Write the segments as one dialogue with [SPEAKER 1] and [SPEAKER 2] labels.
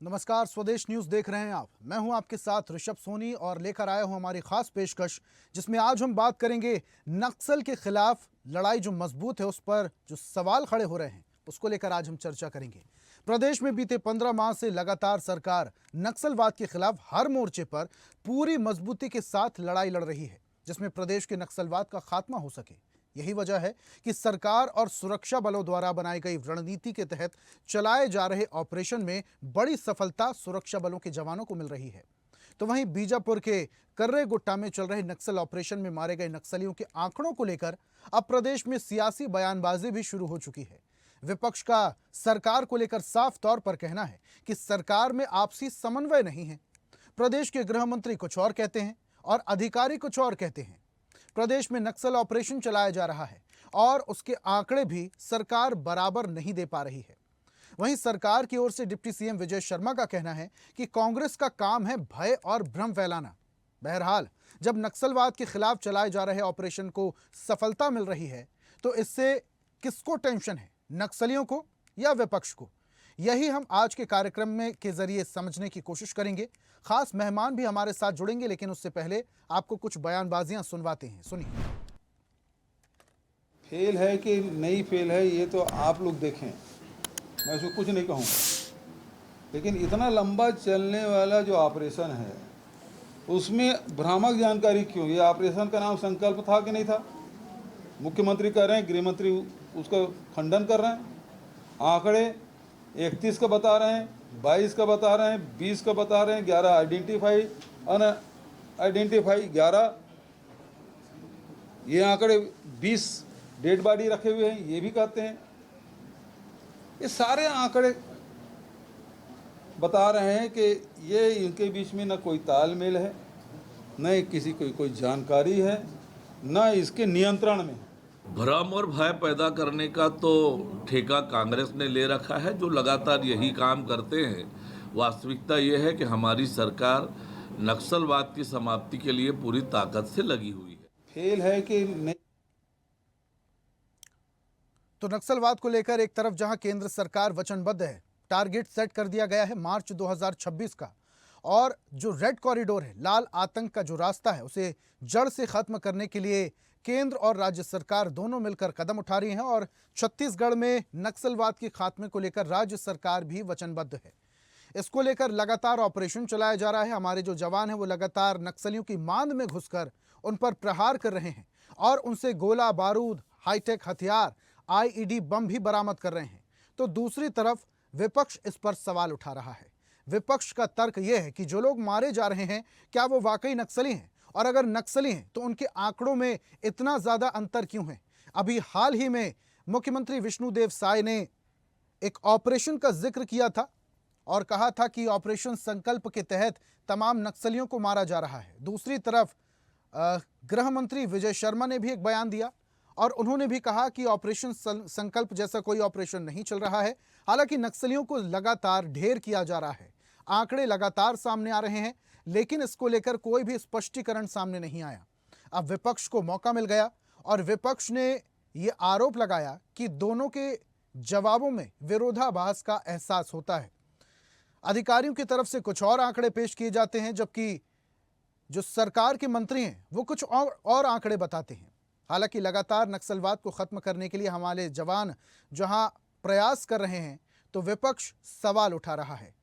[SPEAKER 1] नमस्कार, स्वदेश न्यूज देख रहे हैं आप। मैं हूं आपके साथ ऋषभ सोनी और लेकर आया हूं हमारी खास पेशकश, जिसमें आज हम बात करेंगे नक्सल के खिलाफ लड़ाई जो मजबूत है उस पर जो सवाल खड़े हो रहे हैं उसको लेकर आज हम चर्चा करेंगे। प्रदेश में बीते 15 माह से लगातार सरकार नक्सलवाद के खिलाफ हर मोर्चे पर पूरी मजबूती के साथ लड़ाई लड़ रही है, जिसमें प्रदेश के नक्सलवाद का खात्मा हो सके। यही वजह है कि सरकार और सुरक्षा बलों द्वारा बनाई गई रणनीति के तहत चलाए जा रहे ऑपरेशन में बड़ी सफलता सुरक्षा बलों के जवानों को मिल रही है। तो वहीं बीजापुर के कर्रेगुट्टा में चल रहे नक्सल ऑपरेशन में मारे गए नक्सलियों के आंकड़ों को लेकर अब प्रदेश में सियासी बयानबाजी भी शुरू हो चुकी है। विपक्ष का सरकार को लेकर साफ तौर पर कहना है कि सरकार में आपसी समन्वय नहीं है। प्रदेश के गृह मंत्री कुछ और कहते हैं और अधिकारी कुछ और कहते हैं। प्रदेश में नक्सल ऑपरेशन चलाया जा रहा है और उसके आंकड़े भी सरकार बराबर नहीं दे पा रही है। वहीं सरकार की ओर से डिप्टी सीएम विजय शर्मा का कहना है कि कांग्रेस का काम है भय और भ्रम फैलाना। बहरहाल, जब नक्सलवाद के खिलाफ चलाए जा रहे ऑपरेशन को सफलता मिल रही है तो इससे किसको टेंशन है, नक्सलियों को या विपक्ष को? यही हम आज के कार्यक्रम में के जरिए समझने की कोशिश करेंगे। खास मेहमान भी हमारे साथ जुड़ेंगे, लेकिन उससे पहले आपको कुछ बयानबाजियां सुनवाते हैं। सुनिए।
[SPEAKER 2] फेल है कि नहीं फेल है ये तो आप लोग देखें, मैं इसमें कुछ नहीं कहूँगा, लेकिन इतना लंबा चलने वाला जो ऑपरेशन है उसमें भ्रामक जानकारी क्यों? ये ऑपरेशन का नाम संकल्प था कि नहीं था? मुख्यमंत्री कह रहे हैं, गृह मंत्री उसका खंडन कर रहे हैं। आंकड़े 31 का बता रहे हैं, 22 का बता रहे हैं, 20 का बता रहे हैं, 11 आइडेंटिफाई, अनआइडेंटिफाई 11, ये आंकड़े 20 डेड बॉडी रखे हुए हैं, ये भी कहते हैं। ये सारे आंकड़े बता रहे हैं कि ये इनके बीच में न कोई तालमेल है, न किसी को कोई जानकारी है, न इसके नियंत्रण में है।
[SPEAKER 3] भ्रम और भय पैदा करने का तो ठेका कांग्रेस ने ले रखा है, जो लगातार यही काम करते हैं। वास्तविकता यह है कि हमारी सरकार नक्सलवाद की समाप्ति के लिए पूरी ताकत से लगी हुई है।
[SPEAKER 2] फेल है कि नहीं?
[SPEAKER 1] तो नक्सलवाद को लेकर एक तरफ जहां केंद्र सरकार वचनबद्ध है, टारगेट सेट कर दिया गया है मार्च 2026 का, और जो रेड कॉरिडोर है, लाल आतंक का जो रास्ता है, उसे जड़ से खत्म करने के लिए केंद्र और राज्य सरकार दोनों मिलकर कदम उठा रही हैं। और छत्तीसगढ़ में नक्सलवाद के खात्मे को लेकर राज्य सरकार भी वचनबद्ध है। इसको लेकर लगातार ऑपरेशन चलाया जा रहा है। हमारे जो जवान हैं वो लगातार नक्सलियों की मांद में घुसकर उन पर प्रहार कर रहे हैं और उनसे गोला बारूद, हाईटेक हथियार, आईईडी बम भी बरामद कर रहे हैं। तो दूसरी तरफ विपक्ष इस पर सवाल उठा रहा है। विपक्ष का तर्क यह है कि जो लोग मारे जा रहे हैं, क्या वो वाकई नक्सली हैं? और अगर नक्सली हैं तो उनके आंकड़ों में इतना ज्यादा अंतर क्यों है? अभी हाल ही में मुख्यमंत्री विष्णुदेव साय ने एक ऑपरेशन का जिक्र किया था और कहा था कि ऑपरेशन संकल्प के तहत तमाम नक्सलियों को मारा जा रहा है। दूसरी तरफ गृह मंत्री विजय शर्मा ने भी एक बयान दिया और उन्होंने भी कहा कि ऑपरेशन संकल्प जैसा कोई ऑपरेशन नहीं चल रहा है। हालांकि नक्सलियों को लगातार ढेर किया जा रहा है, आंकड़े लगातार सामने आ रहे हैं, लेकिन इसको लेकर कोई भी स्पष्टीकरण सामने नहीं आया। अब विपक्ष को मौका मिल गया और विपक्ष ने यह आरोप लगाया कि दोनों के जवाबों में विरोधाभास का एहसास होता है। अधिकारियों की तरफ से कुछ और आंकड़े पेश किए जाते हैं, जबकि जो सरकार के मंत्री हैं वो कुछ और आंकड़े बताते हैं। हालांकि लगातार नक्सलवाद को खत्म करने के लिए हमारे जवान जहां प्रयास कर रहे हैं, तो विपक्ष सवाल उठा रहा है।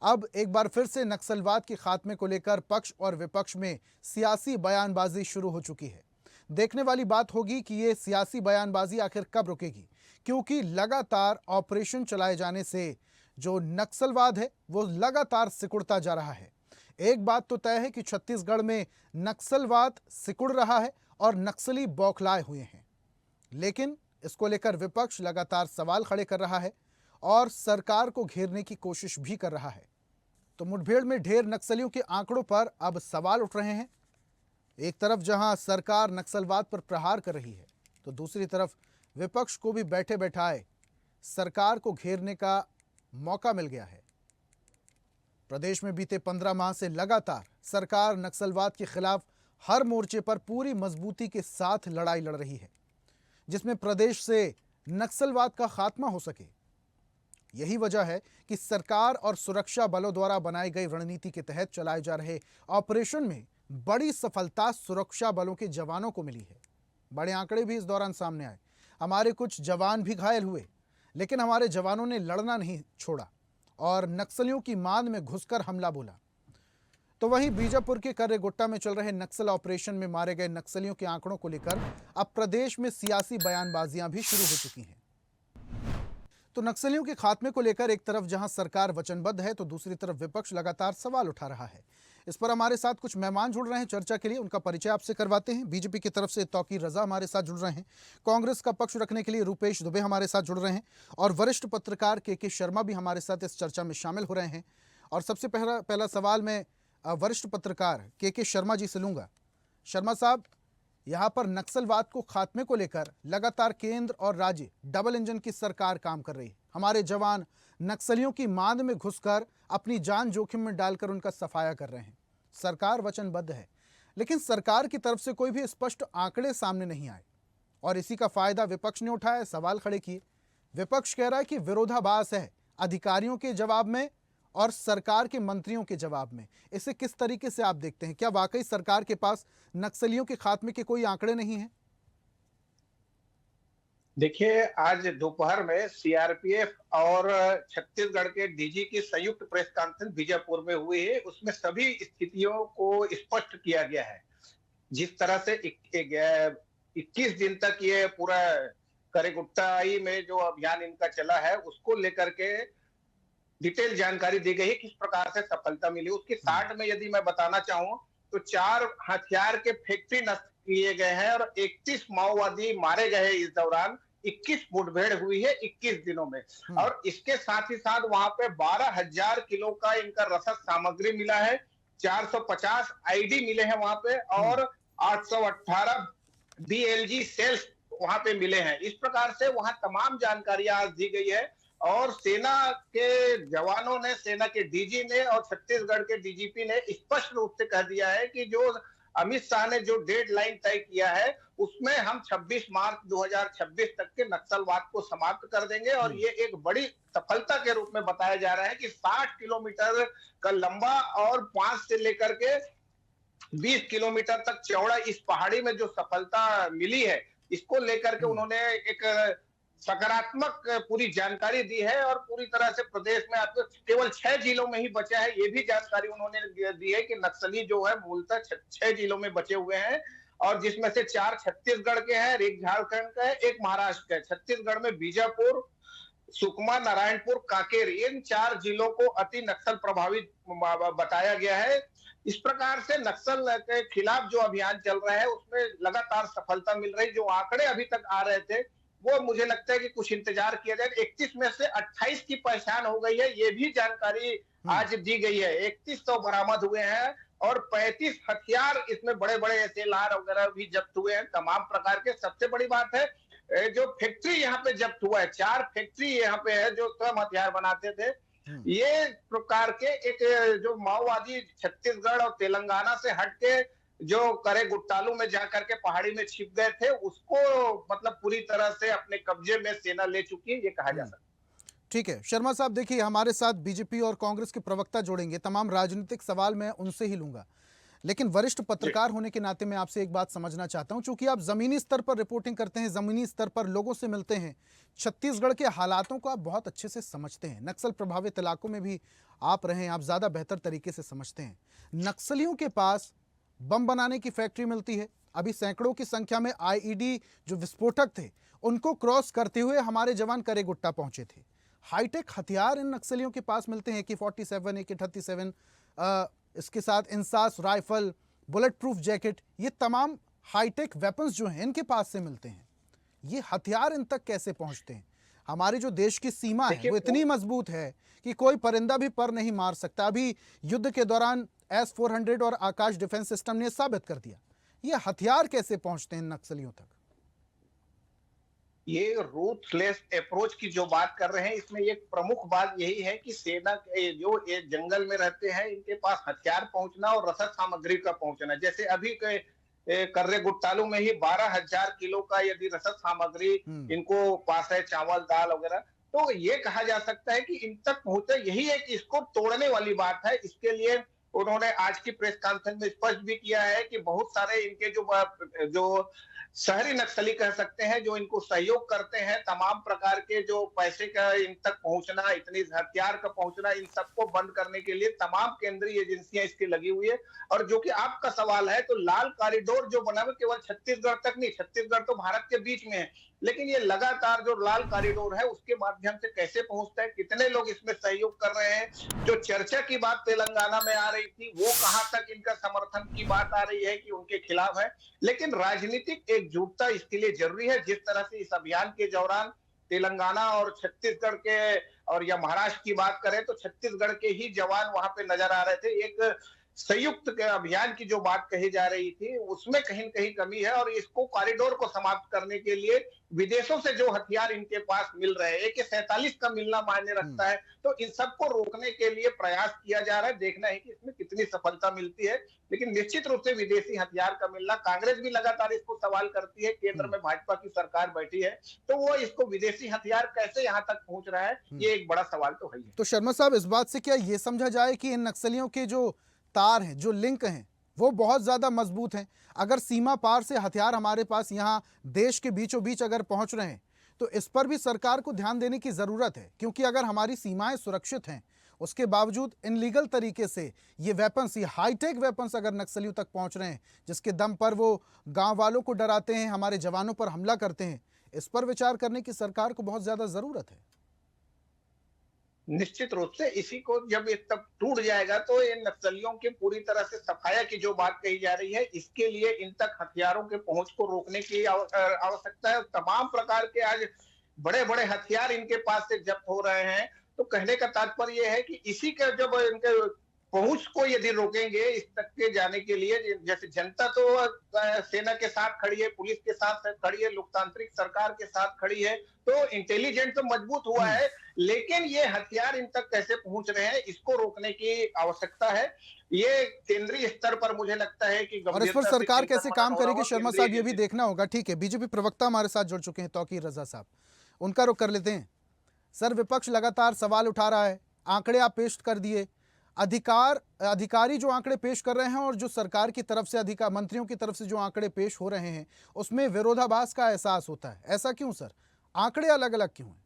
[SPEAKER 1] अब एक बार फिर से नक्सलवाद के खात्मे को लेकर पक्ष और विपक्ष में सियासी बयानबाजी शुरू हो चुकी है। देखने वाली बात होगी कि ये सियासी बयानबाजी आखिर कब रुकेगी, क्योंकि लगातार ऑपरेशन चलाए जाने से जो नक्सलवाद है वो लगातार सिकुड़ता जा रहा है। एक बात तो तय है कि छत्तीसगढ़ में नक्सलवाद सिकुड़ रहा है और नक्सली बौखलाए हुए हैं, लेकिन इसको लेकर विपक्ष लगातार सवाल खड़े कर रहा है और सरकार को घेरने की कोशिश भी कर रहा है। तो मुठभेड़ में ढेर नक्सलियों के आंकड़ों पर अब सवाल उठ रहे हैं। एक तरफ जहां सरकार नक्सलवाद पर प्रहार कर रही है, तो दूसरी तरफ विपक्ष को भी बैठे बैठाए सरकार को घेरने का मौका मिल गया है। प्रदेश में बीते 15 माह से लगातार सरकार नक्सलवाद के खिलाफ हर मोर्चे पर पूरी मजबूती के साथ लड़ाई लड़ रही है, जिसमें प्रदेश से नक्सलवाद का खात्मा हो सके। यही वजह है कि सरकार और सुरक्षा बलों द्वारा बनाई गई रणनीति के तहत चलाए जा रहे ऑपरेशन में बड़ी सफलता सुरक्षा बलों के जवानों को मिली है। बड़े आंकड़े भी इस दौरान सामने आए। हमारे कुछ जवान भी घायल हुए, लेकिन हमारे जवानों ने लड़ना नहीं छोड़ा और नक्सलियों की मांद में घुसकर हमला बोला। तो वहीं बीजापुर के कर्रेगुट्टा में चल रहे नक्सल ऑपरेशन में मारे गए नक्सलियों के आंकड़ों को लेकर अब प्रदेश में सियासी बयानबाजियां भी शुरू हो चुकी हैं। तो नक्सलियों के खात्मे को लेकर एक तरफ जहां सरकार वचनबद्ध है, तो दूसरी तरफ विपक्ष लगातार सवाल उठा रहा है। इस पर हमारे साथ कुछ मेहमान जुड़ रहे हैं चर्चा के लिए, उनका परिचय आपसे करवाते हैं। बीजेपी की तरफ से तौकीर रजा हमारे साथ जुड़ रहे हैं, कांग्रेस का पक्ष रखने के लिए रूपेश दुबे हमारे साथ जुड़ रहे हैं और वरिष्ठ पत्रकार के शर्मा भी हमारे साथ इस चर्चा में शामिल हो रहे हैं। और सबसे पहला सवाल मैं वरिष्ठ पत्रकार के शर्मा जी से लूंगा। शर्मा साहब, यहाँ पर नक्सलवाद को खात्मे को लेकर लगातार केंद्र और राज्य डबल इंजन की सरकार काम कर रही है। हमारे जवान नक्सलियों की मांद में घुसकर अपनी जान जोखिम में डालकर उनका सफाया कर रहे हैं। सरकार वचनबद्ध है, लेकिन सरकार की तरफ से कोई भी स्पष्ट आंकड़े सामने नहीं आए और इसी का फायदा विपक्ष ने उठाया, सवाल खड़े किए। विपक्ष कह रहा है कि विरोधाभास है अधिकारियों के जवाब में और सरकार के मंत्रियों के जवाब में। इसे किस तरीके से आप देखते हैं? क्या वाकई सरकार के पास नक्सलियों के खात्मे के कोई आंकड़े नहीं हैं?
[SPEAKER 4] देखिए, आज दोपहर में सीआरपीएफ और छत्तीसगढ़ के डीजी की संयुक्त प्रेस कॉन्फ्रेंस बीजापुर में हुई है। उसमें सभी स्थितियों को स्पष्ट किया गया है। जिस तरह से 21 दिन तक ये पूरा करेगुट्टाई में जो अभियान इनका चला है, उसको लेकर के डिटेल जानकारी दी गई है, किस प्रकार से सफलता मिली। उसकी साठ में यदि मैं बताना चाहूं तो 4 हथियार के फैक्ट्री नष्ट किए गए हैं और 31 माओवादी मारे गए। इस दौरान 21 मुठभेड़ हुई है 21 दिनों में। और इसके साथ ही साथ वहां पे 12,000 किलो का इनका रसद सामग्री मिला है, 450 आईडी मिले हैं वहां पे और 818 डीएलजी सेल्स वहां पे मिले हैं। इस प्रकार से वहां तमाम जानकारियां आज दी गई है और सेना के जवानों ने, सेना के डीजी ने और छत्तीसगढ़ के डीजीपी ने स्पष्ट रूप से कह दिया है कि जो अमित शाह ने जो डेडलाइन तय किया है, उसमें हम 26 मार्च 2026 तक के नक्सलवाद को समाप्त कर देंगे। और ये एक बड़ी सफलता के रूप में बताया जा रहा है कि 60 किलोमीटर का लंबा और 5 से लेकर के 20 किलोमीटर तक चौड़ा इस पहाड़ी में जो सफलता मिली है, इसको लेकर के उन्होंने एक सकारात्मक पूरी जानकारी दी है। और पूरी तरह से प्रदेश में आपको केवल 6 जिलों में ही बचा है, ये भी जानकारी उन्होंने दी है कि नक्सली जो है मूलतः 6 जिलों में बचे हुए हैं और जिसमें से 4 छत्तीसगढ़ के हैं, एक झारखंड का है, एक महाराष्ट्र का है। छत्तीसगढ़ में बीजापुर, सुकमा, नारायणपुर, कांकेर, इन 4 जिलों को अति नक्सल प्रभावित बताया गया है। इस प्रकार से नक्सल के खिलाफ जो अभियान चल रहा है उसमें लगातार सफलता मिल रही। जो आंकड़े अभी तक आ रहे थे वो मुझे लगता है कि कुछ इंतजार किया जाए। 31 में से 28 की पहचान हो गई है, ये भी जानकारी आज दी गई है। 31 तो बरामद हुए हैं और 35 हथियार इसमें बड़े बड़े एसएलआर वगैरह भी जब्त हुए हैं, तमाम प्रकार के। सबसे बड़ी बात है जो फैक्ट्री यहाँ पे जब्त हुआ है, 4 फैक्ट्री यहाँ पे है जो स्वयं हथियार बनाते थे। ये प्रकार के एक जो माओवादी छत्तीसगढ़ और तेलंगाना से हटके जो करेगुट्टालू में जाकर के पहाड़ी में छिप गए थे, उसको मतलब पूरी तरह से अपने कब्जे में सेना ले चुकी है, ये कहा जा सकता है।
[SPEAKER 1] ठीक है शर्मा साहब, देखिए हमारे साथ बीजेपी और कांग्रेस के प्रवक्ता जोड़ेंगे, तमाम राजनीतिक सवाल मैं उनसे ही लूंगा, लेकिन वरिष्ठ पत्रकार होने के नाते मैं आपसे एक बात समझना चाहता हूं। चूंकि आप जमीनी स्तर पर रिपोर्टिंग करते हैं, जमीनी स्तर पर लोगों से मिलते हैं, छत्तीसगढ़ के हालातों को आप बहुत अच्छे से समझते हैं, नक्सल प्रभावित इलाकों में भी आप रहे हैं, आप ज्यादा बेहतर तरीके से समझते हैं। नक्सलियों के पास बम बनाने की फैक्ट्री मिलती है, अभी सैकड़ों की संख्या में आईईडी जो विस्फोटक थे उनको क्रॉस करते हुए हमारे जवान करेगुट्टा पहुंचे थे। हाईटेक हथियार इन नक्सलियों के पास मिलते हैं, AK-47, AK-37, इसके साथ INSAS rifle, bullet proof jacket, ये तमाम हाईटेक वेपन्स जो हैं इनके पास से मिलते हैं। ये हथियार इन तक कैसे पहुंचते हैं? हमारी जो देश की सीमा है वो इतनी मजबूत है कि कोई परिंदा भी पर नहीं मार सकता। अभी युद्ध के दौरान S-400 और आकाश डिफेंस सिस्टम ने साबित कर दिया। ये हथियार कैसे पहुंचते हैं नक्सलियों तक?
[SPEAKER 4] ये रूथलेस अप्रोच की जो बात कर रहे हैं, इसमें एक प्रमुख बात यही है कि सेना के जो ये जंगल में रहते हैं, इनके पास हथियार पहुंचना और रसद सामग्री का पहुंचना। जैसे अभी के कर्रेगुट्टालू में ही 12,000 किलो का यदि रसद सामग्री इनको पास है, चावल दाल वगैरह, तो ये कहा जा सकता है कि इन तक पहुंचे यही एक इसको तोड़ने वाली बात है। इसके लिए उन्होंने आज की प्रेस कॉन्फ्रेंस में स्पष्ट भी किया है कि बहुत सारे इनके जो शहरी नक्सली कह सकते हैं, जो इनको सहयोग करते हैं, तमाम प्रकार के जो पैसे का इन तक पहुंचना, इतनी हथियार का पहुंचना, इन सबको बंद करने के लिए तमाम केंद्रीय एजेंसियां इसकी लगी हुई है। और जो कि आपका सवाल है, तो लाल कॉरिडोर जो बना है केवल छत्तीसगढ़ तक नहीं, छत्तीसगढ़ तो भारत के बीच में है, लेकिन ये लगातार जो लाल कॉरिडोर है उसके माध्यम से कैसे पहुंचता है, कितने लोग इसमें सहयोग कर रहे हैं। जो चर्चा की बात तेलंगाना में आ रही थी, वो कहां तक इनका समर्थन की बात आ रही है कि उनके खिलाफ है, लेकिन राजनीतिक एकजुटता इसके लिए जरूरी है। जिस तरह से इस अभियान के दौरान तेलंगाना और छत्तीसगढ़ के और या महाराष्ट्र की बात करें तो छत्तीसगढ़ के ही जवान वहां पे नजर आ रहे थे। एक संयुक्त अभियान की जो बात कही जा रही थी उसमें कहीं न कहीं कमी है, और इसको कॉरिडोर को समाप्त करने के लिए विदेशों से जो हथियार इनके पास मिल रहे हैं, AK-47 का मिलना मायने रखता है, तो इन सबको रोकने के लिए प्रयास किया जा रहा है। देखना है कि इसमें कितनी सफलता मिलती है, लेकिन निश्चित रूप से विदेशी हथियार का मिलना, कांग्रेस भी लगातार इसको सवाल करती है। केंद्र में भाजपा की सरकार बैठी है, तो वो इसको विदेशी हथियार कैसे यहाँ तक पहुंच रहा है, ये एक बड़ा सवाल तो है ही है।
[SPEAKER 1] तो शर्मा साहब, इस बात से क्या ये समझा जाए कि इन नक्सलियों के जो तार हैं, जो लिंक हैं, वो बहुत ज्यादा मजबूत हैं? अगर सीमा पार से हथियार हमारे पास यहाँ देश के बीचों बीच अगर पहुंच रहे हैं, तो इस पर भी सरकार को ध्यान देने की जरूरत है, क्योंकि अगर हमारी सीमाएं सुरक्षित हैं, उसके बावजूद इनलीगल तरीके से ये वेपन्स, ये हाईटेक वेपन्स अगर नक्सलियों तक पहुंच रहे हैं, जिसके दम पर वो गांव वालों को डराते हैं, हमारे जवानों पर हमला करते हैं, इस पर विचार करने की सरकार को बहुत ज्यादा जरूरत है।
[SPEAKER 4] निश्चित रूप से इसी को जब ये तब टूट जाएगा तो इन नक्सलियों की पूरी तरह से सफाया की जो बात कही जा रही है, इसके लिए इन तक हथियारों के पहुंच को रोकने की आवश्यकता है। तमाम प्रकार के आज बड़े बड़े हथियार इनके पास से जब्त हो रहे हैं, तो कहने का तात्पर्य यह है कि इसी का जब इनके पहुंच को यदि रोकेंगे इस तक के जाने के लिए, जैसे जनता तो सेना के साथ खड़ी है, पुलिस के साथ खड़ी है, लोकतांत्रिक सरकार के साथ खड़ी है, तो इंटेलिजेंस तो मजबूत हुआ है, लेकिन ये हथियार इन तक कैसे पहुंच रहे हैं, इसको रोकने की आवश्यकता है। ये केंद्रीय स्तर पर मुझे लगता है कि
[SPEAKER 1] और इस पर सरकार कैसे काम करेगी शर्मा साहब, ये भी देखना होगा। ठीक है, बीजेपी प्रवक्ता हमारे साथ जुड़ चुके हैं, तौकीर रजा साहब, उनका रुख कर लेते हैं। सर, विपक्ष लगातार सवाल उठा रहा है, आंकड़े आप पेश कर दिए, अधिकारी जो आंकड़े पेश कर रहे हैं और जो सरकार की तरफ से मंत्रियों की तरफ से जो आंकड़े पेश हो रहे हैं, उसमें विरोधाभास का एहसास होता है। ऐसा क्यों सर? आंकड़े अलग अलग क्यों हैं?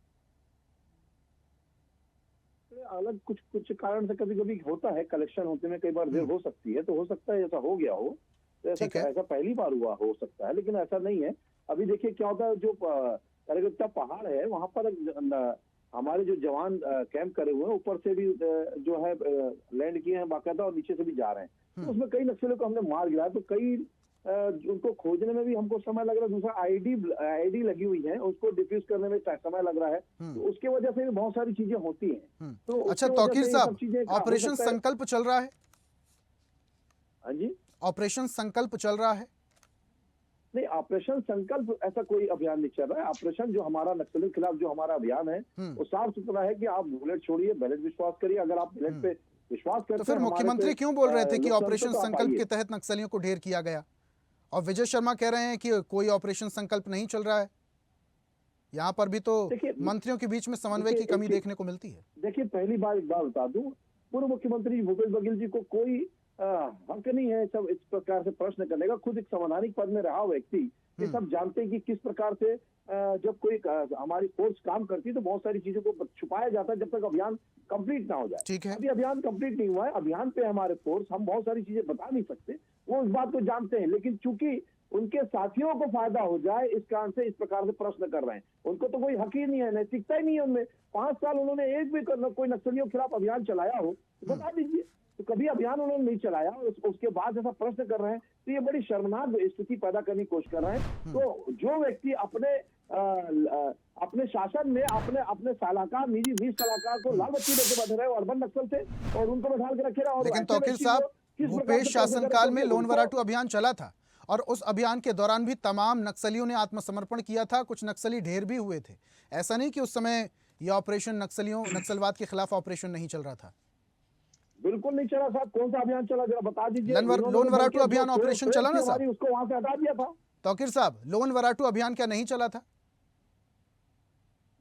[SPEAKER 5] अलग कुछ कारण से कभी कभी होता है, कलेक्शन होते में कई बार देर हो सकती है, तो हो सकता है ऐसा हो गया हो, तो ऐसा पहली बार हुआ हो सकता है, लेकिन ऐसा नहीं है। अभी देखिए क्या होता है, जो करगट्टा पहाड़ है वहां पर हमारे जो जवान कैंप करे हुए हैं, ऊपर से भी जो है लैंड किए हैं बाकायदा, और नीचे से भी जा रहे हैं, तो उसमें कई नक्सलियों को हमने मार गिराया, तो कई उनको खोजने में भी हमको समय लग रहा है। दूसरा आईडी लगी हुई है, उसको डिफ्यूज करने में समय लग रहा है, तो उसके वजह से भी बहुत सारी चीजें होती हैं। तो
[SPEAKER 1] अच्छा तौकीर साहब, ऑपरेशन संकल्प चल रहा है?
[SPEAKER 5] हाँ जी,
[SPEAKER 1] ऑपरेशन संकल्प चल रहा है?
[SPEAKER 5] नहीं, ऑपरेशन संकल्प ऐसा कोई अभियान नहीं चल रहा है। ऑपरेशन जो हमारा नक्सलियों के खिलाफ जो हमारा अभियान है, वो साफ सुथरा है कि आप बुलेट छोड़िए, बैलेट विश्वास करिए। अगर आप बुलेट पे विश्वास करते हैं,
[SPEAKER 1] तो फिर मुख्यमंत्री क्यों बोल रहे थे कि ऑपरेशन संकल्प के तहत नक्सलियों को ढेर किया गया, और विजय शर्मा कह रहे हैं कि कोई ऑपरेशन संकल्प नहीं चल रहा है? यहाँ पर भी तो मंत्रियों के बीच में समन्वय की कमी देखने को मिलती है।
[SPEAKER 5] देखिए, पहली बार एक बात बता दूं, पूर्व मुख्यमंत्री भूपेश बघेल जी को कोई हक नहीं है सब इस प्रकार से प्रश्न करने का। खुद एक संवैधानिक पद में रहा व्यक्ति, ये सब जानते हैं कि किस प्रकार से जब कोई हमारी फोर्स काम करती है तो बहुत सारी चीजों को छुपाया जाता है जब तक अभियान कंप्लीट ना हो जाए।
[SPEAKER 1] ठीक है,
[SPEAKER 5] अभी अभियान कंप्लीट नहीं हुआ है, अभियान पे हमारे फोर्स, हम बहुत सारी चीजें बता नहीं सकते, वो इस बात को जानते हैं, लेकिन चूंकि उनके साथियों को फायदा हो जाए इस कारण से इस प्रकार से प्रश्न कर रहे हैं। उनको तो कोई हक ही नहीं है, नैतिकता ही नहीं है उनमें। 5 साल उन्होंने एक भी कोई नक्सलियों के खिलाफ अभियान चलाया हो तो बता दीजिए। तो कभी अभियान उन्होंने नहीं चलाया, उसके बाद ऐसा प्रश्न कर रहे हैं, तो ये बड़ी शर्मनाक स्थिति पैदा करने की कोशिश कर रहे हैं। तो जो व्यक्ति अपने शासन में अपने सलाहकार, निजी सलाहकार को लाल बत्ती देकर बैठे रहे, अर्बन नक्सल थे और उनको बैठा के रखे रहा।
[SPEAKER 1] लेकिन तौकीर साहब, भूपेश शासनकाल में लोन वराटू अभियान चला था, और उस अभियान के दौरान भी तमाम नक्सलियों ने आत्मसमर्पण किया था, कुछ नक्सली ढेर भी हुए थे। ऐसा नहीं कि उस समय यह ऑपरेशन नक्सलवाद के खिलाफ ऑपरेशन नहीं चल रहा था।
[SPEAKER 5] बिल्कुल नहीं चला साहब। कौन सा अभियान चला, जरा बता दीजिए।
[SPEAKER 1] लोन वराटू अभियान ऑपरेशन चला ना साहब?
[SPEAKER 5] उसको वहां से हटा दिया था।
[SPEAKER 1] तौकीर साहब, लोन वराटू अभियान क्या नहीं चला था?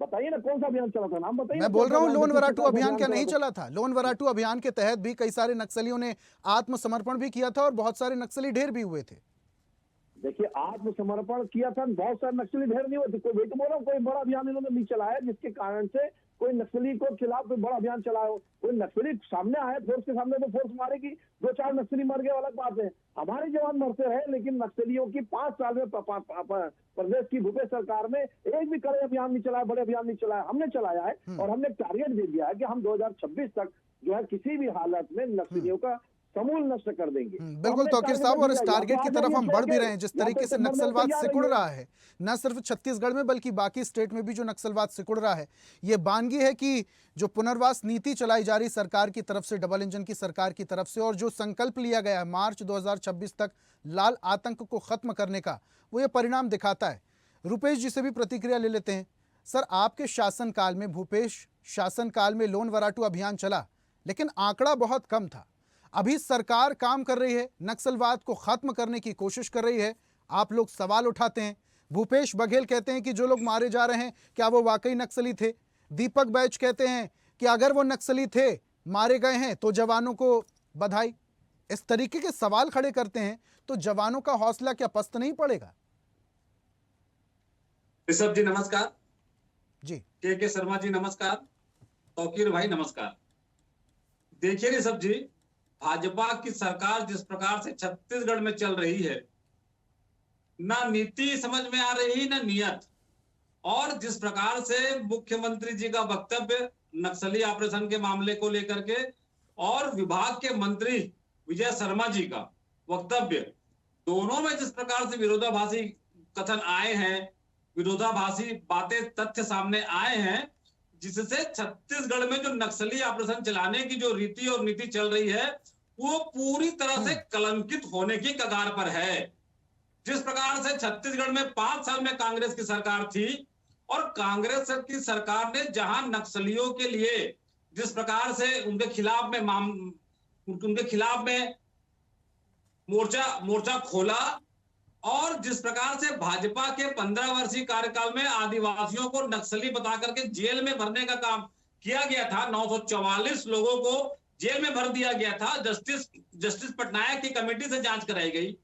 [SPEAKER 5] बताइए ना कौन सा अभियान चला था, नाम बताइए।
[SPEAKER 1] मैं बोल रहा हूँ लोन वराटू अभियान क्या नहीं
[SPEAKER 5] था?
[SPEAKER 1] चला था? लोन वराटू अभियान के तहत भी कई सारे नक्सलियों ने आत्मसमर्पण भी किया था और बहुत सारे नक्सली ढेर भी हुए थे।
[SPEAKER 5] देखिए आत्मसमर्पण किया था, बहुत सारे नक्सली ढेर नहीं होते। कोई तो बोल रहा हूँ कोई बड़ा अभियान इन्होंने नहीं चलाया जिसके कारण से कोई नक्सली को खिलाफ कोई बड़ा अभियान चलाया हो। कोई नक्सली सामने आए फोर्स के सामने तो फोर्स मारेगी, 2-4 नक्सली मर गए अलग बात है, हमारे जवान मरते रहे। लेकिन नक्सलियों की 5 साल में प्रदेश की भूपेश सरकार में एक भी कड़े अभियान नहीं चलाया, बड़े अभियान नहीं चलाया। हमने चलाया है और हमने टारगेट दे दिया है कि हम 2026 तक जो है किसी भी हालत में नक्सलियों का समूल नष्ट कर देंगे।
[SPEAKER 1] बिल्कुल तौकीर साहब, और इस टारगेट की तरफ हम बढ़ भी रहे हैं। जिस तरीके से नक्सलवाद सिकुड़ रहा है न सिर्फ छत्तीसगढ़ में बल्कि बाकी स्टेट में भी जो नक्सलवाद सिकुड़ रहा है, ये बानगी है कि जो पुनर्वास नीति चलाई जा रही सरकार की तरफ से, डबल इंजन की सरकार की तरफ से, और जो संकल्प लिया गया है मार्च 2026 तक लाल आतंक को खत्म करने का, वो ये परिणाम दिखाता है। रुपेश जी से भी प्रतिक्रिया ले लेते हैं। सर, आपके शासनकाल में, भूपेश शासनकाल में लोन वराटू अभियान चला, लेकिन आंकड़ा बहुत कम था। अभी सरकार काम कर रही है, नक्सलवाद को खत्म करने की कोशिश कर रही है। आप लोग सवाल उठाते हैं। भूपेश बघेल कहते हैं कि जो लोग मारे जा रहे हैं क्या वो वाकई नक्सली थे। दीपक बैच कहते हैं कि अगर वो नक्सली थे, मारे गए हैं, तो जवानों को बधाई। इस तरीके के सवाल खड़े करते हैं तो जवानों का हौसला क्या पस्त नहीं पड़ेगा?
[SPEAKER 6] ऋषभ जी नमस्कार
[SPEAKER 1] जी।
[SPEAKER 6] के शर्मा जी नमस्कार, तौकीर भाई नमस्कार। देखिए ऋषभ जी, भाजपा की सरकार जिस प्रकार से छत्तीसगढ़ में चल रही है, ना नीति समझ में आ रही ना नियत, और जिस प्रकार से मुख्यमंत्री जी का वक्तव्य नक्सली ऑपरेशन के मामले को लेकर के और विभाग के मंत्री विजय शर्मा जी का वक्तव्य, दोनों में जिस प्रकार से विरोधाभासी कथन आए हैं, विरोधाभासी बातें, तथ्य सामने आए हैं, जिससे छत्तीसगढ़ में जो नक्सली ऑपरेशन चलाने की जो रीति और नीति चल रही है वो पूरी तरह से कलंकित होने की कगार पर है। जिस प्रकार से छत्तीसगढ़ में 5 साल में कांग्रेस की सरकार थी और कांग्रेस की सरकार ने जहां नक्सलियों के लिए जिस प्रकार से उनके खिलाफ में मोर्चा खोला, और जिस प्रकार से भाजपा के 15 वर्षीय कार्यकाल में आदिवासियों को नक्सली बता करके जेल में भरने का काम किया गया था, 944 लोगों को जेल में भर दिया गया था, जस्टिस पटनायक की कमेटी से जांच कराई गई।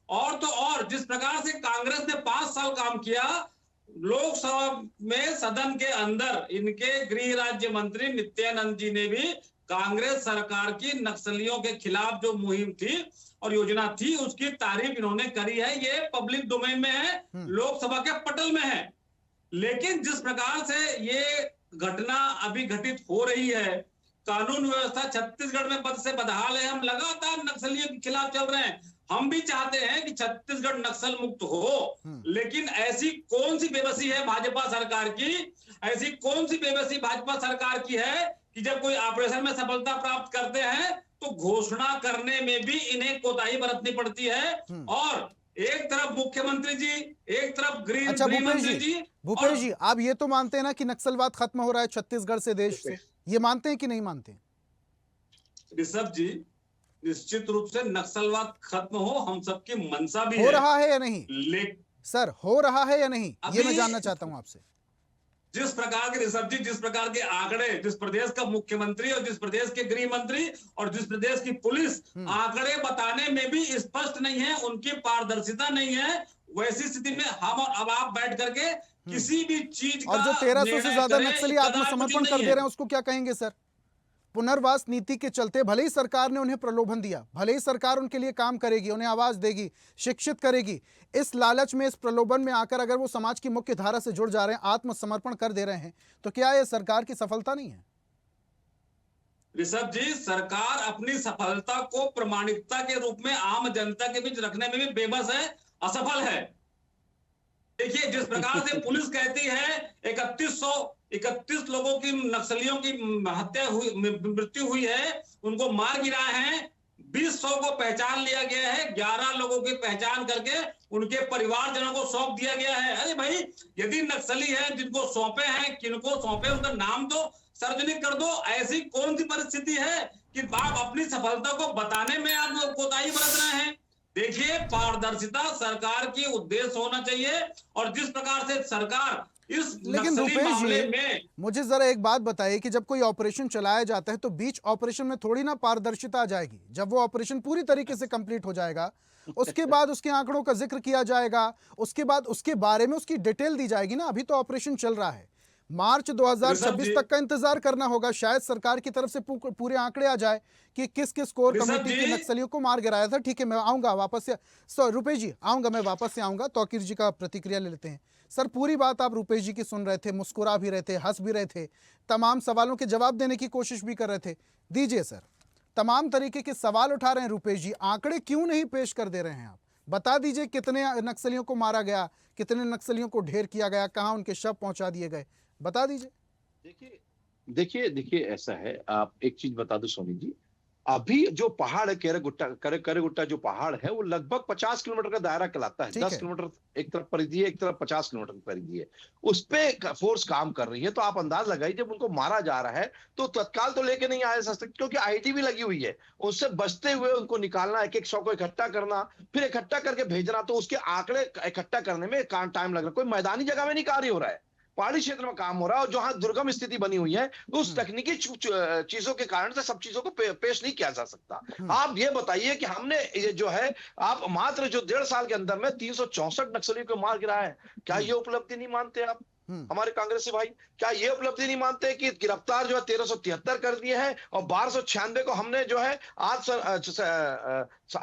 [SPEAKER 6] और तो और जिस प्रकार से कांग्रेस ने 5 साल काम किया, लोकसभा में सदन के अंदर इनके गृह राज्य मंत्री नित्यानंद जी ने भी कांग्रेस सरकार की नक्सलियों के खिलाफ जो मुहिम थी और योजना थी उसकी तारीफ इन्होंने करी है। ये पब्लिक डोमेन में है, लोकसभा के पटल में है। लेकिन जिस प्रकार से ये घटना अभी घटित हो रही है, कानून व्यवस्था छत्तीसगढ़ में बद से बदहाल है। हम लगातार नक्सलियों के खिलाफ चल रहे हैं। हम भी चाहते हैं कि छत्तीसगढ़ नक्सल मुक्त हो, लेकिन ऐसी कौन सी बेबसी है भाजपा सरकार की, ऐसी कौन सी बेबसी भाजपा सरकार की है कि जब कोई ऑपरेशन में सफलता प्राप्त करते हैं तो घोषणा करने में भी इन्हें कोताही बरतनी पड़ती है। और एक तरफ मुख्यमंत्री जी, एक तरफ गृह मंत्री जी।
[SPEAKER 1] भूपेश जी, आप ये तो मानते हैं ना कि नक्सलवाद खत्म हो रहा है छत्तीसगढ़ से, देश से? ये मानते हैं कि नहीं मानते?
[SPEAKER 6] ऋषभ जी, निश्चित रूप से नक्सलवाद खत्म हो हम सबकी मंशा भी
[SPEAKER 1] हो रहा है या नहीं? सर, हो रहा है या नहीं, ये मैं जानना चाहता हूं आपसे।
[SPEAKER 6] जिस प्रकार के ऋषभ जी, जिस प्रकार के आंकड़े जिस प्रदेश का मुख्यमंत्री और जिस प्रदेश के गृह मंत्री और जिस प्रदेश की पुलिस आंकड़े बताने में भी स्पष्ट नहीं है, उनकी पारदर्शिता नहीं है, वैसी स्थिति में हम और अब आप बैठ करके किसी भी चीज का,
[SPEAKER 1] और जो 1300 से ज्यादा नक्सली आत्मसमर्पण कर दे रहे हैं उसको क्या कहेंगे सर? पुनर्वास नीति के चलते भले ही सरकार ने उन्हें प्रलोभन दिया, भले ही सरकार उनके लिए काम करेगी, उन्हें आवाज देगी, शिक्षित करेगी, इस लालच में, इस प्रलोभन में आकर अगर वो समाज की मुख्य धारा से जुड़ जा रहे हैं, आत्मसमर्पण कर दे रहे हैं, तो क्या ये सरकार की सफलता नहीं है?
[SPEAKER 6] ऋषभ जी, सरकार अपनी सफलता को प्रामाणिकता के रूप में आम जनता के बीच रखने में भी बेबस है, असफल है। देखिए, जिस प्रकार से पुलिस कहती है 31 लोगों की, नक्सलियों की मृत्यु हुई है, उनको मार गिरा है, 200 को पहचान लिया गया है, 11 लोगों की पहचान करके उनके परिवारजनों को सौंप दिया गया है। अरे भाई, यदि नक्सली है, जिनको सौंपे हैं, किनको सौंपे, उनका नाम दो, सार्वजनिक कर दो। ऐसी कौन सी परिस्थिति है कि आप अपनी सफलता को बताने में आप लोग कोताही बरत रहे हैं? देखिए, पारदर्शिता सरकार की उद्देश्य होना चाहिए, और जिस प्रकार से सरकार इस
[SPEAKER 1] लेकिन
[SPEAKER 6] नक्सली
[SPEAKER 1] रुपेश
[SPEAKER 6] मामले
[SPEAKER 1] जी,
[SPEAKER 6] में
[SPEAKER 1] मुझे जरा एक बात बताइए कि जब कोई ऑपरेशन चलाया जाता है तो बीच ऑपरेशन में थोड़ी ना पारदर्शिता आ जाएगी। जब वो ऑपरेशन पूरी तरीके से कंप्लीट हो जाएगा, उसके बाद उसके आंकड़ों का जिक्र किया जाएगा, उसके बाद उसके बारे में उसकी डिटेल दी जाएगी ना। अभी तो ऑपरेशन चल रहा है, मार्च
[SPEAKER 6] ऋषभ
[SPEAKER 1] 2026
[SPEAKER 6] जी,
[SPEAKER 1] तक का इंतजार करना होगा। शायद सरकार की तरफ से पूरे आंकड़े आ जाए कि किस किस कोर
[SPEAKER 6] ऋषभ
[SPEAKER 1] कमेटी के
[SPEAKER 6] जी,
[SPEAKER 1] नक्सलियों को मार गिराया था। ठीक है, मैं आऊंगा वापस से। रुपेश जी आऊंगा, मैं वापस से आऊंगा। तौकीर जी का प्रतिक्रिया ले लेते हैं। सर, पूरी बात आप रुपेश जी की सुन रहे थे, मुस्कुरा भी रहे थे, हंस भी रहे थे, तमाम सवालों के जवाब देने की कोशिश भी कर रहे थे। दीजिए सर, तमाम तरीके के सवाल उठा रहे हैं रुपेश जी, आंकड़े क्यों नहीं पेश कर दे रहे हैं आप? बता दीजिए कितने नक्सलियों को मारा गया, कितने नक्सलियों को ढेर किया गया, कहां उनके शव पहुंचा दिए गए, बता दीजिए।
[SPEAKER 7] देखिए देखिए देखिए ऐसा है, आप एक चीज बता दो सोनी जी। अभी जो पहाड़ है करेगुट्टा जो पहाड़ है वो लगभग 50 किलोमीटर का दायरा कहलाता है।
[SPEAKER 1] ठीक
[SPEAKER 7] 10
[SPEAKER 1] है।
[SPEAKER 7] किलोमीटर एक तरफ परिधि है, एक तरफ 50 किलोमीटर की परिधि है। उस पे फोर्स काम कर रही है। तो आप अंदाज लगाइए, जब उनको मारा जा रहा है तो तत्काल तो लेके नहीं आया जा सकता, क्योंकि आईडी भी लगी हुई है। उससे बचते हुए उनको निकालना, एक एक सौ को इकट्ठा करना, फिर इकट्ठा करके भेजना, तो उसके आंकड़े इकट्ठा करने में टाइम लग रहा है। कोई मैदानी जगह में नहीं कार्य हो रहा है, पहाड़ी क्षेत्र में काम हो रहा है। और जहां दुर्गम स्थिति बनी हुई है, तो उस तकनीकी चीजों के कारण से सब चीजों को पेश नहीं किया जा सकता। आप ये बताइए कि हमने ये जो है, आप मात्र जो 1.5 साल के अंदर में 364 नक्सलियों को मार गिराया है। क्या ये उपलब्धि नहीं मानते आप हमारे कांग्रेसी भाई? क्या ये उपलब्धि नहीं मानते कि गिरफ्तार जो है 1373 कर दिए हैं और 1296 को हमने जो है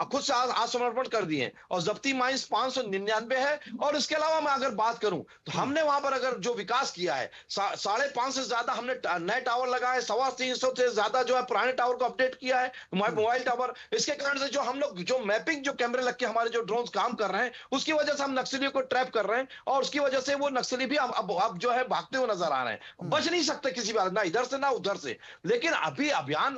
[SPEAKER 7] खुद से आत्मसमर्पण कर दिए हैं, और जब्ती माइंस 599 है। और इसके अलावा मैं अगर बात करूं तो हमने वहां पर अगर जो विकास किया है, 550 से ज्यादा हमने नए टावर लगाए, 325 से ज्यादा जो है पुराने टावर को अपडेट किया है, मोबाइल टावर। इसके कारण से जो हम लोग जो मैपिंग जो कैमरे लग के हमारे जो ड्रोन काम कर रहे हैं, उसकी वजह से हम नक्सलियों को ट्रैप कर रहे हैं, और उसकी वजह से वो नक्सली भी अब जो है भागते हुए नजर आ रहे हैं। बच नहीं सकते किसी बात, ना इधर से ना उधर से। लेकिन अभी अभियान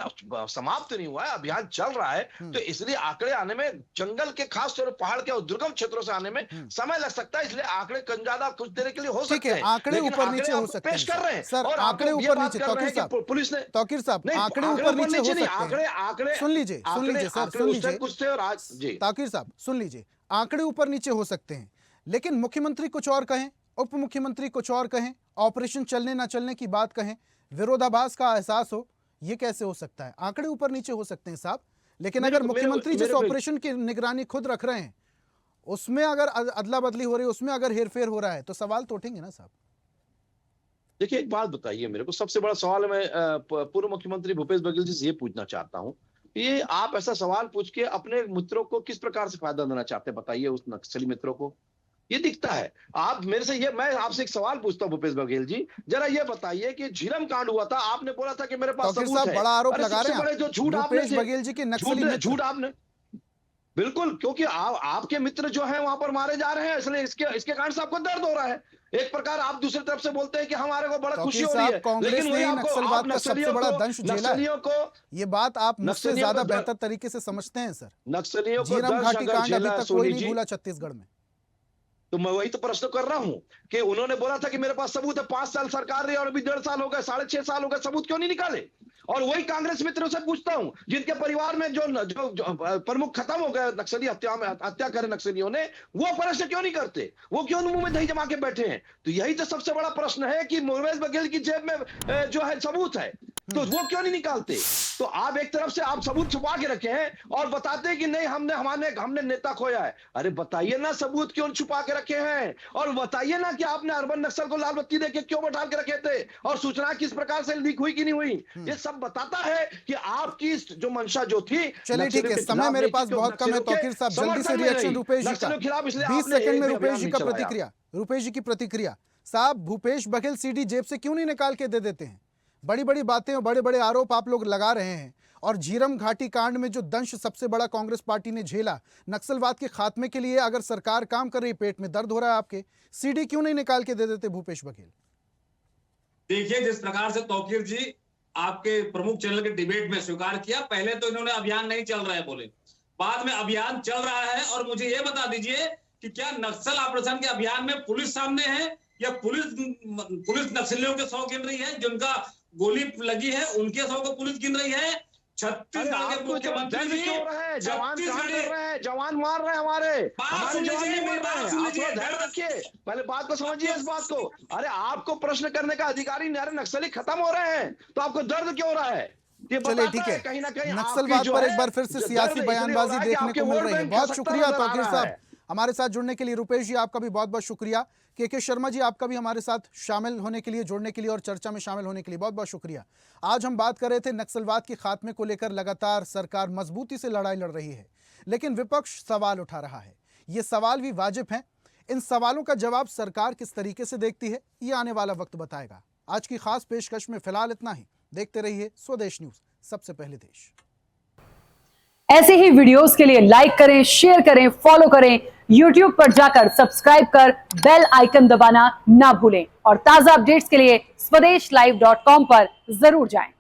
[SPEAKER 7] समाप्त नहीं हुआ है, अभियान चल रहा है। तो इसलिए आंकड़े आने में, जंगल के खास तौर पर पहाड़ के और दुर्गम क्षेत्रों से आने में समय लग सकता है। इसलिए आंकड़े ज्यादा कुछ देर के लिए हो सकते हैं,
[SPEAKER 1] आंकड़े ऊपर नीचे हो सकते हैं
[SPEAKER 7] पेश कर रहे हैं।
[SPEAKER 1] सर,
[SPEAKER 7] और
[SPEAKER 1] आंकड़े ऊपर नीचे,
[SPEAKER 7] पुलिस ने
[SPEAKER 1] तौकीर साहब आंकड़े ऊपर नीचे हो सकते हैं।
[SPEAKER 7] आंकड़े
[SPEAKER 1] सुन लीजिए सर, सुन लीजिए
[SPEAKER 7] कुछ थे, और आज जी
[SPEAKER 1] तौकीर साहब सुन लीजिए, आंकड़े ऊपर नीचे हो सकते हैं, लेकिन मुख्यमंत्री कुछ और कहें, उप मुख्यमंत्री कुछ और कहें, ऑपरेशन चलने ना चलने की बात कहें, विरोधाभास का एहसास हो, ये कैसे हो सकता है? आंकड़े ऊपर नीचे हो सकते हैं साहब, लेकिन अगर मुख्यमंत्री जिस ऑपरेशन की निगरानी खुद रख रहे हैं, उसमें अगर अदला बदली हो रही है, उसमें अगर हेरफेर हो रहा है, तो सवाल तो उठेंगे ना साहब।
[SPEAKER 7] देखिए, एक बात बताइए मेरे को, सबसे बड़ा सवाल मैं पूर्व मुख्यमंत्री भूपेश बघेल जी से ये पूछना चाहता हूँ, ये आप ऐसा सवाल पूछ के अपने मित्रों को किस प्रकार से फायदा देना चाहते हैं? बताइए उस नक्सली मित्रों को। ये दिखता है। आप मेरे से, ये मैं आपसे एक सवाल पूछता हूँ भूपेश बघेल जी, जरा ये बताइए कि झीरम कांड हुआ था, आपने बोला था कि मेरे पास सबूत है।
[SPEAKER 1] बड़ा आरोप लगा रहे हैं
[SPEAKER 7] जो झूठ आपने,
[SPEAKER 1] बघेल जी के नक्सली
[SPEAKER 7] झूठ आपने, बिल्कुल, क्योंकि आपके मित्र जो है वहां पर मारे जा रहे हैं, इसलिए इसके कारण से आपको दर्द हो रहा है। एक प्रकार आप दूसरी तरफ से बोलते हैं कि हमारे को बड़ा खुशी हो रही है,
[SPEAKER 1] लेकिन वही नक्सलवाद का सबसे बड़ा दंश झेला है। ये बात आप मुझसे ज्यादा बेहतर तरीके से समझते हैं सर।
[SPEAKER 7] नक्सलियों को
[SPEAKER 1] झीरम घाटी कांड अभी तक कोई नहीं भूला छत्तीसगढ़ में।
[SPEAKER 7] तो मैं वही तो प्रश्न कर रहा हूं कि उन्होंने बोला था कि मेरे पास सबूत है, 5 साल सरकार रही और अभी 1.5 साल हो गए, 6.5 साल हो गए, सबूत क्यों नहीं निकाले? और वही कांग्रेस मित्रों से पूछता हूं, जिनके परिवार में जो प्रमुख खत्म हो गए नक्सली हत्या करे नक्सलियों ने, वो प्रश्न क्यों नहीं करते? वो क्यों मुंह में दही जमा के बैठे हैं? तो यही तो सबसे बड़ा प्रश्न है कि भूपेश बघेल की जेब में जो है सबूत है, तो वो क्यों नहीं निकालते? तो आप एक तरफ से आप सबूत छुपा के रखे हैं और बताते हैं कि नहीं हमने नेता खोया है। अरे बताइए ना, सबूत क्यों छुपा के रखे हैं? और बताइए ना कि आपने अर्बन नक्सल को लाल बत्ती देके क्यों बैठा के रखे थे, और सूचना किस प्रकार से लीक हुई कि नहीं हुई? ये सब बताता है कि आपकी जो मंशा जो थी।
[SPEAKER 1] चलिए ठीक है, समय मेरे पास बहुत कम है तौकीर साहब, जल्दी से रिएक्शन रुपेश जी का, 20 सेकंड में रुपेश जी का प्रतिक्रिया, रुपेश जी की प्रतिक्रिया। साहब, भूपेश बघेल सीडी जेब से क्यों नहीं निकाल के दे देते हैं? बड़ी बड़ी बातें और बड़े बड़े आरोप आप लोग लगा रहे हैं, और झीरम घाटी कांड में जो दंश सबसे बड़ा कांग्रेस पार्टी ने झेला, नक्सलवाद के खात्मे के लिए अगर सरकार काम कर रही, पेट में दर्द हो रहा है आपके, सीडी क्यों नहीं निकाल के दे देते भूपेश बघेल?
[SPEAKER 6] देखिए, जिस प्रकार से तौकीर जी आपके प्रमुख चैनल के डिबेट में स्वीकार किया, पहले तो इन्होंने अभियान नहीं चल रहा है बोले, बाद में अभियान चल रहा है। और मुझे ये बता दीजिए कि क्या नक्सल ऑपरेशन के अभियान में पुलिस सामने है, या पुलिस नक्सलियों के 100 गिन रही है, जिनका गोली लगी है उनके 100 को पुलिस गिन रही है, छत्तीसगढ़ के मुख्यमंत्री जी,
[SPEAKER 7] क्यों रहे हैं? जवान काम
[SPEAKER 6] छत्तीसगढ़
[SPEAKER 7] कर रहे हैं, जवान मार रहे हैं, हमारे
[SPEAKER 6] बात सुन
[SPEAKER 7] जवान
[SPEAKER 6] लीजिए,
[SPEAKER 7] नहीं
[SPEAKER 6] मेरी
[SPEAKER 7] मर रहे
[SPEAKER 6] बात
[SPEAKER 7] हैं।
[SPEAKER 6] सुन
[SPEAKER 7] आप
[SPEAKER 6] लीजिए,
[SPEAKER 7] थोड़ा ध्यान रखिए, पहले बात को समझिए इस बात को। अरे आपको प्रश्न करने का अधिकार ही नहीं, अरे नक्सली खत्म हो रहे हैं तो आपको दर्द क्यों हो रहा है? ये
[SPEAKER 1] चलिए
[SPEAKER 7] बताता
[SPEAKER 1] ठीक है,
[SPEAKER 7] कहीं ना कहीं
[SPEAKER 1] नक्सलवाद
[SPEAKER 7] आपकी जो
[SPEAKER 1] पर
[SPEAKER 7] है,
[SPEAKER 1] एक बार फिर से
[SPEAKER 7] जो
[SPEAKER 1] सियासी
[SPEAKER 7] दर्द इसलिए हो
[SPEAKER 1] बयानबाजी
[SPEAKER 7] रहा है कि
[SPEAKER 1] देखने
[SPEAKER 7] आपके
[SPEAKER 1] को मिल
[SPEAKER 7] वोट
[SPEAKER 1] रही है।
[SPEAKER 7] बैंक
[SPEAKER 1] बहुत
[SPEAKER 7] खसकता
[SPEAKER 1] शुक्रिया
[SPEAKER 7] नजर आ
[SPEAKER 1] तौकीर
[SPEAKER 7] रहा
[SPEAKER 1] साहब
[SPEAKER 7] है।
[SPEAKER 1] हमारे साथ जुड़ने के लिए। रुपेश जी आपका भी बहुत बहुत शुक्रिया। के शर्मा जी आपका भी हमारे साथ शामिल होने के लिए, जुड़ने के लिए और चर्चा में शामिल होने के लिए बहुत बहुत शुक्रिया। आज हम बात कर रहे थे नक्सलवाद के खात्मे को लेकर लगातार सरकार मजबूती से लड़ाई लड़ रही है, लेकिन विपक्ष सवाल उठा रहा है। ये सवाल भी वाजिब हैं। इन सवालों का जवाब सरकार किस तरीके से देखती है, ये आने वाला वक्त बताएगा। आज की खास पेशकश में फिलहाल इतना ही। देखते रहिए स्वदेश न्यूज, सबसे पहले देश।
[SPEAKER 8] ऐसे ही वीडियोस के लिए लाइक करें, शेयर करें, फॉलो करें। YouTube पर जाकर सब्सक्राइब कर बेल आइकन दबाना ना भूलें और ताजा अपडेट्स के लिए स्वदेशलाइव.com पर जरूर जाएं।